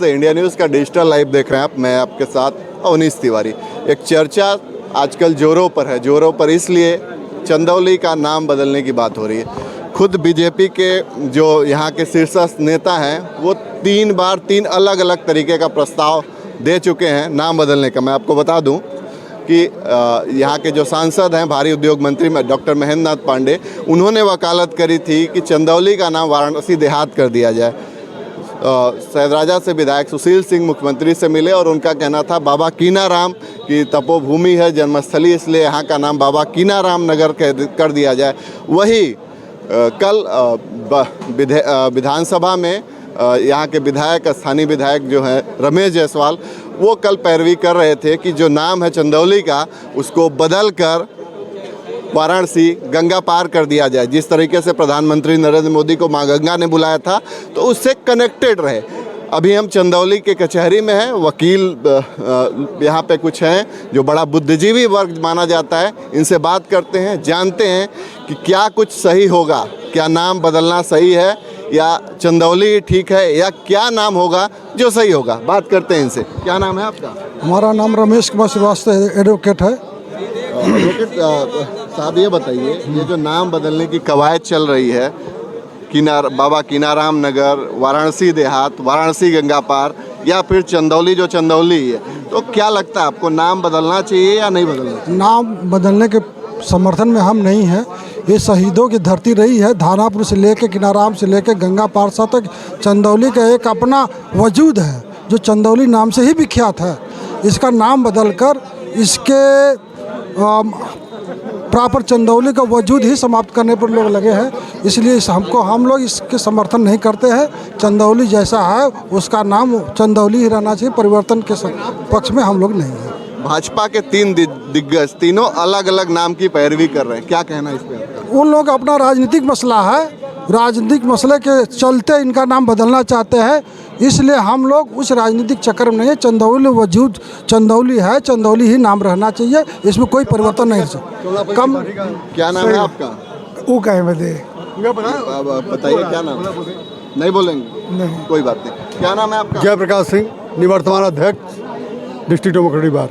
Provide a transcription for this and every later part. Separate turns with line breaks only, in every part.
नमस्ते, India news का digital live देख रहे हैं आप। मैं आपके साथ अवनीश तिवारी। एक चर्चा आजकल जोरों पर है, जोरों पर इसलिए चंदौली का नाम बदलने की बात हो रही है। खुद बीजेपी के जो यहाँ के शीर्षस्थ नेता हैं वो 3 बार 3 अलग अलग तरीके का प्रस्ताव दे चुके हैं नाम बदलने का। मैं आपको बता दूं कि यहाँ के जो सांसद हैं, भारी उद्योग मंत्री डॉक्टर महेंद्र नाथ पांडे, उन्होंने वकालत करी थी कि चंदौली का नाम वाराणसी देहात कर दिया जाए। सैदराजा से विधायक सुशील सिंह मुख्यमंत्री से मिले और उनका कहना था बाबा कीनाराम की तपोभूमि है, जन्मस्थली, इसलिए यहाँ का नाम बाबा कीनाराम नगर कर दिया जाए। वही कल विधानसभा में यहाँ के विधायक, स्थानीय विधायक जो हैं रमेश जायसवाल, वो कल पैरवी कर रहे थे कि जो नाम है चंदौली का उसको बदल कर वाराणसी गंगा पार कर दिया जाए। जिस तरीके से प्रधानमंत्री नरेंद्र मोदी को माँ गंगा ने बुलाया था तो उससे कनेक्टेड रहे। अभी हम चंदौली के कचहरी में हैं। वकील यहाँ पे कुछ हैं जो बड़ा बुद्धिजीवी वर्ग माना जाता है, इनसे बात करते हैं, जानते हैं कि क्या कुछ सही होगा, क्या नाम बदलना सही है या चंदौली ठीक है, या क्या नाम होगा जो सही होगा। बात करते हैं इनसे। क्या नाम है आपका?
हमारा नाम रमेश कुमार श्रीवास्तव एडवोकेट है।
एडवोकेट साहब, ये बताइए, ये जो नाम बदलने की कवायद चल रही है, बाबा कीनाराम नगर, वाराणसी देहात, वाराणसी गंगा पार, या फिर चंदौली जो चंदौली है, तो क्या लगता है आपको नाम बदलना चाहिए या नहीं बदलना चाहिए?
नाम बदलने के समर्थन में हम नहीं हैं। ये शहीदों की धरती रही है। धानापुर से लेके कीनाराम से लेके गंगा पारसा तक चंदौली का एक अपना वजूद है जो चंदौली नाम से ही विख्यात है। इसका नाम बदलकर इसके प्रॉपर चंदौली का वजूद ही समाप्त करने पर लोग लगे हैं। इसलिए हम लोग इसके समर्थन नहीं करते हैं। चंदौली जैसा है उसका नाम चंदौली ही रहना चाहिए। परिवर्तन के पक्ष में हम लोग नहीं हैं।
भाजपा के 3 दिग्गज, तीनों अलग अलग नाम की पैरवी कर रहे हैं, क्या कहना है इस पर?
उन लोग अपना राजनीतिक मसला है, राजनीतिक मसले के चलते इनका नाम बदलना चाहते हैं। इसलिए हम लोग उस राजनीतिक चक्कर में नहीं है। चंदौली वजूद चंदौली है, चंदौली ही नाम रहना चाहिए, इसमें कोई परिवर्तन नहीं है। कम
क्या नाम है आपका?
वो कहे बदे
बताइए क्या नाम? नहीं बोलेंगे? नहीं, कोई बात नहीं। क्या नाम है आपका?
जयप्रकाश सिंह, निवर्तमान अध्यक्ष डिस्ट्रिक्ट डेमोक्रेटिक बार।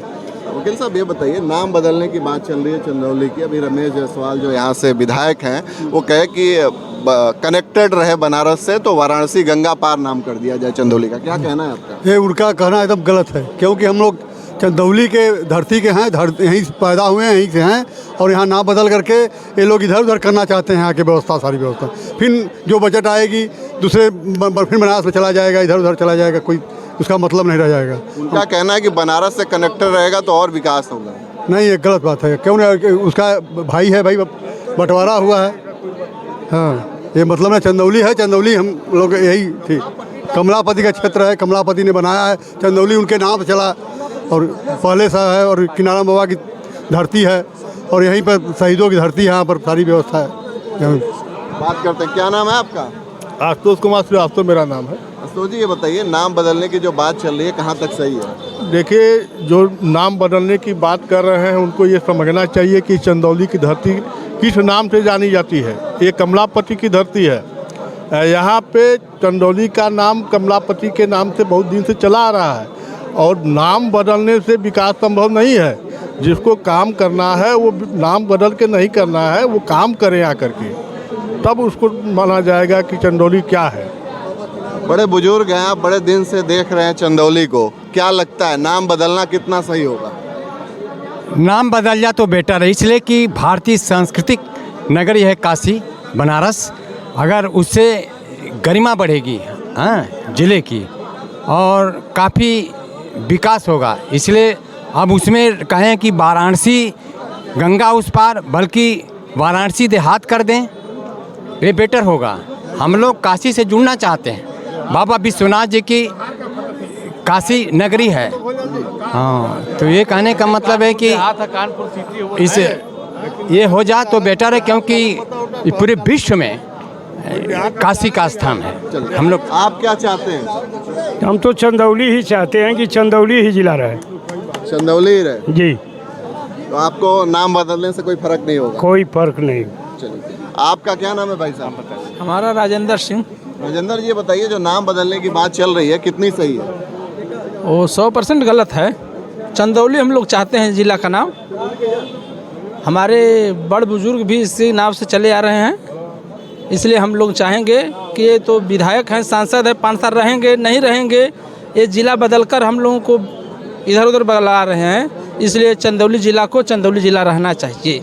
वकील साहब, ये बताइए, नाम बदलने की बात चल रही है चंदौली की। अभी रमेश जायसवाल जो यहाँ से विधायक हैं वो कहे कि कनेक्टेड रहे बनारस से, तो वाराणसी गंगा पार नाम कर दिया जाए चंदौली का। क्या कहना है आपका?
ये उनका कहना एकदम गलत है, क्योंकि हम लोग चंदौली के धरती के हैं, यहीं पैदा हुए हैं, यहीं से हैं, और यहाँ नाम बदल करके ये लोग इधर उधर करना चाहते हैं। यहाँ की व्यवस्था, सारी व्यवस्था, फिर जो बजट आएगी दूसरे फिर बनारस में चला जाएगा, इधर उधर चला जाएगा, कोई उसका मतलब नहीं रह जाएगा।
उनका कहना है कि बनारस से कनेक्टेड रहेगा तो और विकास होगा।
नहीं, ये गलत बात है। क्यों नहीं? उसका भाई है भाई, बंटवारा हुआ है। हाँ, ये मतलब है चंदौली है, चंदौली हम लोग यही थी। कमलापति का क्षेत्र है, कमलापति ने बनाया है, चंदौली उनके नाम से चला और पहले से है, और किनाराम बाबा की धरती है, और यहीं पर शहीदों की धरती है, यहाँ पर सारी व्यवस्था है।
बात करते हैं, क्या नाम है आपका?
आशुतोष कुमार श्रीवास्तव मेरा नाम है।
आशुतोष जी, ये बताइए, नाम बदलने की जो बात चल रही है कहाँ तक सही है?
देखिए, जो नाम बदलने की बात कर रहे हैं उनको ये समझना चाहिए कि चंदौली की धरती किस नाम से जानी जाती है। ये कमलापति की धरती है। यहाँ पे चंदौली का नाम कमलापति के नाम से बहुत दिन से चला आ रहा है, और नाम बदलने से विकास संभव नहीं है। जिसको काम करना है वो नाम बदल के नहीं करना है, वो काम करें आकर के, तब उसको माना जाएगा कि चंदौली क्या है।
बड़े बुजुर्ग हैं आप, बड़े दिन से देख रहे हैं चंदौली को, क्या लगता है नाम बदलना कितना सही होगा?
नाम बदल जाए तो बेटर है, इसलिए कि भारतीय सांस्कृतिक नगरी है काशी बनारस। अगर उससे गरिमा बढ़ेगी ज़िले की, और काफ़ी विकास होगा। इसलिए अब उसमें कहें कि वाराणसी गंगा उस पार, बल्कि वाराणसी देहात कर दें, ये बेटर होगा। हम लोग काशी से जुड़ना चाहते हैं। बाबा विश्वनाथ जी की काशी नगरी है। हाँ, तो ये कहने का मतलब है कि इसे ये हो जाए तो बेटर है, क्योंकि पूरे विश्व में काशी का स्थान है। हम लोग,
आप क्या चाहते हैं?
हम तो चंदौली ही चाहते हैं कि चंदौली ही जिला रहे।
चंदौली ही रहे
जी।
तो आपको नाम बदलने से कोई फर्क नहीं होगा?
कोई फर्क नहीं।
चलिए, आपका क्या नाम है भाई साहब?
हमारा राजेंद्र सिंह।
राजेंद्र जी, बताइए, जो नाम बदलने की बात चल रही है कितनी सही है?
वो 100% गलत है। चंदौली हम लोग चाहते हैं ज़िला का नाम, हमारे बड़ बुजुर्ग भी इसी नाम से चले आ रहे हैं, इसलिए हम लोग चाहेंगे कि ये तो विधायक हैं, सांसद है, 5 साल रहेंगे नहीं रहेंगे, ये ज़िला बदलकर हम लोगों को इधर उधर बदला रहे हैं, इसलिए चंदौली ज़िला को चंदौली ज़िला रहना चाहिए।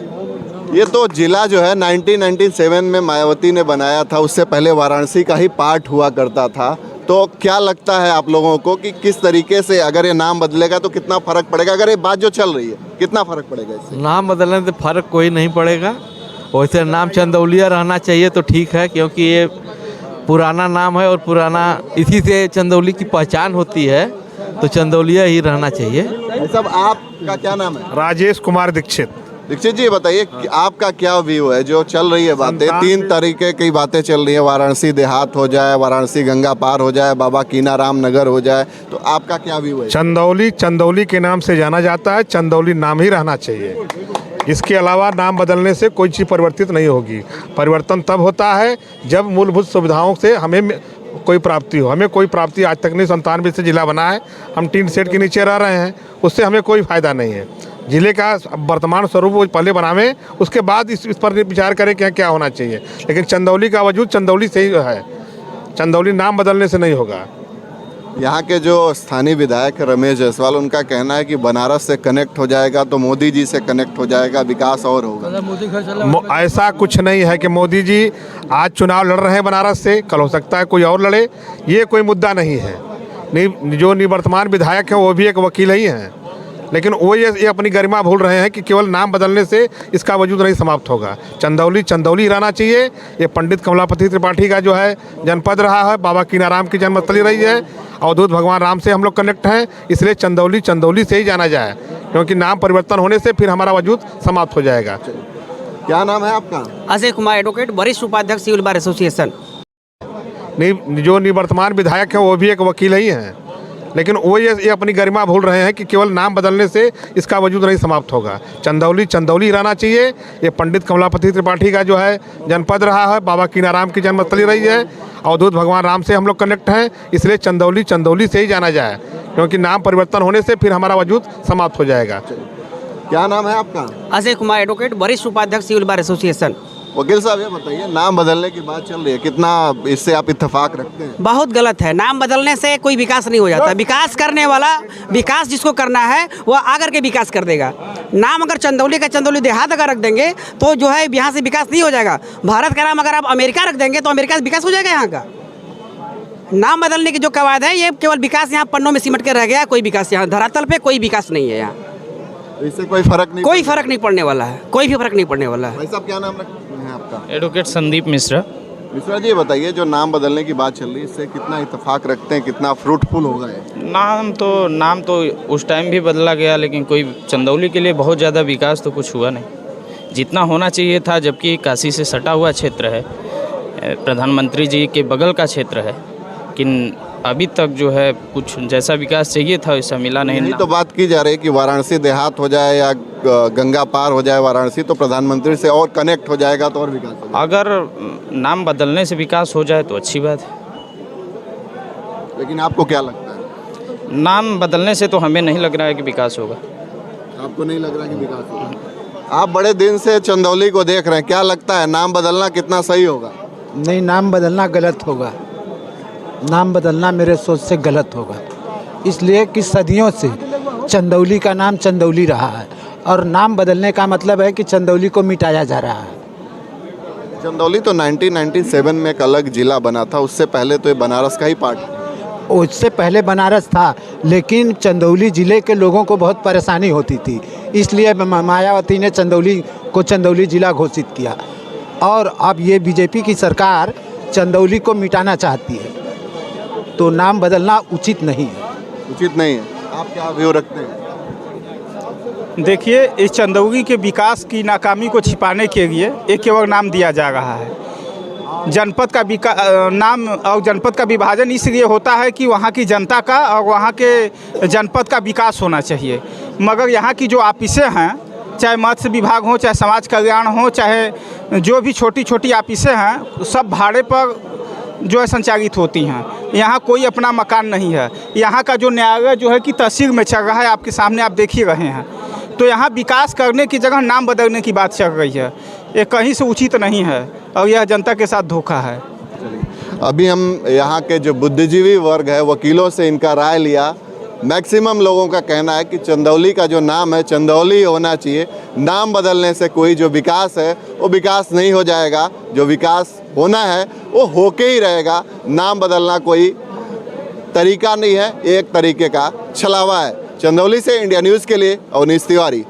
ये तो जिला जो है 1997 में मायावती ने बनाया था, उससे पहले वाराणसी का ही पार्ट हुआ करता था। तो क्या लगता है आप लोगों को कि किस तरीके से अगर ये नाम बदलेगा तो कितना फ़र्क पड़ेगा? अगर ये बात जो चल रही है कितना फ़र्क पड़ेगा इससे?
नाम बदलने से फ़र्क कोई नहीं पड़ेगा, वैसे नाम चंदौलिया रहना चाहिए तो ठीक है, क्योंकि ये पुराना नाम है और पुराना इसी से चंदौली की पहचान होती है, तो चंदौलिया ही रहना चाहिए।
सब आपका क्या नाम है?
राजेश कुमार दीक्षित।
दीक्षित जी बताइए कि आपका क्या व्यू है? जो चल रही है बातें, 3 तरीके की बातें चल रही है, वाराणसी देहात हो जाए, वाराणसी गंगा पार हो जाए, बाबा कीनाराम नगर हो जाए, तो आपका क्या व्यू है?
चंदौली चंदौली के नाम से जाना जाता है, चंदौली नाम ही रहना चाहिए। इसके अलावा नाम बदलने से कोई चीज़ परिवर्तित नहीं होगी। परिवर्तन तब होता है जब मूलभूत सुविधाओं से हमें कोई प्राप्ति हो। हमें कोई प्राप्ति आज तक नहीं, 97 से जिला बना है, हम टीन सेट के नीचे रह रहे हैं, उससे हमें कोई फ़ायदा नहीं है। जिले का वर्तमान स्वरूप वो पहले बनावें, उसके बाद इस पर विचार करें कि क्या होना चाहिए। लेकिन चंदौली का वजूद चंदौली से ही है, चंदौली नाम बदलने से नहीं होगा।
यहाँ के जो स्थानीय विधायक रमेश जायसवाल, उनका कहना है कि बनारस से कनेक्ट हो जाएगा तो मोदी जी से कनेक्ट हो जाएगा, विकास और होगा।
ऐसा कुछ नहीं है कि मोदी जी आज चुनाव लड़ रहे हैं बनारस से, कल हो सकता है कोई और लड़े, ये कोई मुद्दा नहीं है। जो निवर्तमान विधायक हैं वो भी एक वकील ही हैं, लेकिन वो ये अपनी गरिमा भूल रहे हैं कि केवल नाम बदलने से इसका वजूद नहीं समाप्त होगा। चंदौली चंदौली रहना चाहिए। ये पंडित कमलापति त्रिपाठी का जो है जनपद रहा है, बाबा कीनाराम की जन्मस्थली रही है, अवधूत भगवान राम से हम लोग कनेक्ट हैं, इसलिए चंदौली चंदौली से ही जाना जाए, क्योंकि नाम परिवर्तन होने से फिर हमारा वजूद समाप्त हो जाएगा।
क्या नाम है आपका?
अजय कुमार, एडवोकेट, वरिष्ठ उपाध्यक्ष सिविल बार एसोसिएशन।
जो निवर्तमान विधायक हैं वो भी एक वकील ही हैं, लेकिन वो ये अपनी गरिमा भूल रहे हैं कि केवल नाम बदलने से इसका वजूद नहीं समाप्त होगा। चंदौली चंदौली रहना चाहिए। ये पंडित कमलापति त्रिपाठी का जो है जनपद रहा है, बाबा कीनाराम की जन्मस्थली रही है, अवधूत भगवान राम से हम लोग कनेक्ट हैं, इसलिए चंदौली चंदौली से ही जाना जाए, क्योंकि नाम परिवर्तन होने से फिर हमारा वजूद समाप्त हो जाएगा।
क्या नाम है आपका?
अजय कुमार, एडवोकेट, वरिष्ठ उपाध्यक्ष सिविल बार एसोसिएशन।
वकील साहब ये बताइए, नाम बदलने की बात चल रही है, कितना इससे आप इत्तेफाक रखते हैं?
बहुत गलत है। नाम बदलने से कोई विकास नहीं हो जाता। विकास करने वाला, विकास जिसको करना है वो आकर के विकास कर देगा। नाम अगर चंदौली का चंदौली देहात अगर रख देंगे तो जो है यहाँ से विकास नहीं हो जाएगा। भारत का नाम अगर आप अमेरिका रख देंगे तो अमेरिका से विकास हो जाएगा। यहाँ का नाम बदलने की जो कवायद है, ये केवल विकास यहाँ पन्नों में सिमट के रह गया। कोई विकास यहाँ धरातल पे कोई विकास नहीं है। यहाँ
इससे कोई फर्क
नहीं पड़ने वाला है, कोई भी फर्क नहीं पड़ने वाला है।
भाई साहब क्या नाम रखते हैं आपका?
एडवोकेट संदीप मिश्रा।
मिश्रा जी बताइए, जो नाम बदलने की बात चल रही है, इससे कितना इत्तेफाक रखते हैं, कितना फ्रूटफुल होगा ये?
नाम तो उस टाइम भी बदला गया, लेकिन कोई चंदौली के लिए बहुत ज़्यादा विकास तो कुछ हुआ नहीं, जितना होना चाहिए था। जबकि काशी से सटा हुआ क्षेत्र है, प्रधानमंत्री जी के बगल का क्षेत्र है, लेकिन अभी तक जो है कुछ जैसा विकास चाहिए था वैसा मिला नहीं।
यही तो बात की जा रही है कि वाराणसी देहात हो जाए या गंगा पार हो जाए वाराणसी, तो प्रधानमंत्री से और कनेक्ट हो जाएगा तो और विकास हो जाएगा।
अगर नाम बदलने से विकास हो जाए तो अच्छी बात है,
लेकिन आपको क्या लगता है?
नाम बदलने से तो हमें नहीं लग रहा है कि विकास होगा।
आपको नहीं लग रहा कि विकास होगा? आप बड़े दिन से चंदौली को देख रहे हैं, क्या लगता है नाम बदलना कितना सही होगा?
नहीं, नाम बदलना गलत होगा। नाम बदलना मेरे सोच से गलत होगा, इसलिए कि सदियों से चंदौली का नाम चंदौली रहा है, और नाम बदलने का मतलब है कि चंदौली को मिटाया जा रहा है।
चंदौली तो 1997 में एक अलग जिला बना था, उससे पहले तो ये बनारस का ही पार्ट था।
उससे पहले बनारस था, लेकिन चंदौली ज़िले के लोगों को बहुत परेशानी होती थी, इसलिए मायावती ने चंदौली को चंदौली ज़िला घोषित किया। और अब ये बीजेपी की सरकार चंदौली को मिटाना चाहती है, तो नाम बदलना उचित नहीं है।
उचित नहीं है। आप क्या व्यू रखते हैं?
देखिए, इस चंदौली के विकास की नाकामी को छिपाने के लिए एक केवल नाम दिया जा रहा है। जनपद का नाम और जनपद का विभाजन इसलिए होता है कि वहाँ की जनता का और वहाँ के जनपद का विकास होना चाहिए, मगर यहाँ की जो ऑफिसें हैं, चाहे मत्स्य विभाग हो, चाहे समाज कल्याण हो, चाहे जो भी छोटी छोटी ऑफिसें हैं, सब भाड़े पर जो है संचालित होती हैं। यहाँ कोई अपना मकान नहीं है। यहाँ का जो न्यायालय जो है कि तहसील में चल रहा है, आपके सामने आप देख ही रहे हैं। तो यहाँ विकास करने की जगह नाम बदलने की बात चल रही है। ये कहीं से उचित नहीं है और यह जनता के साथ धोखा है।
अभी हम यहाँ के जो बुद्धिजीवी वर्ग है, वकीलों से इनका राय लिया। मैक्सिमम लोगों का कहना है कि चंदौली का जो नाम है चंदौली होना चाहिए। नाम बदलने से कोई जो विकास है वो विकास नहीं हो जाएगा। जो विकास होना है वो होके ही रहेगा। नाम बदलना कोई तरीका नहीं है, एक तरीके का छलावा है। चंदौली से इंडिया न्यूज़ के लिए अवनीश तिवारी।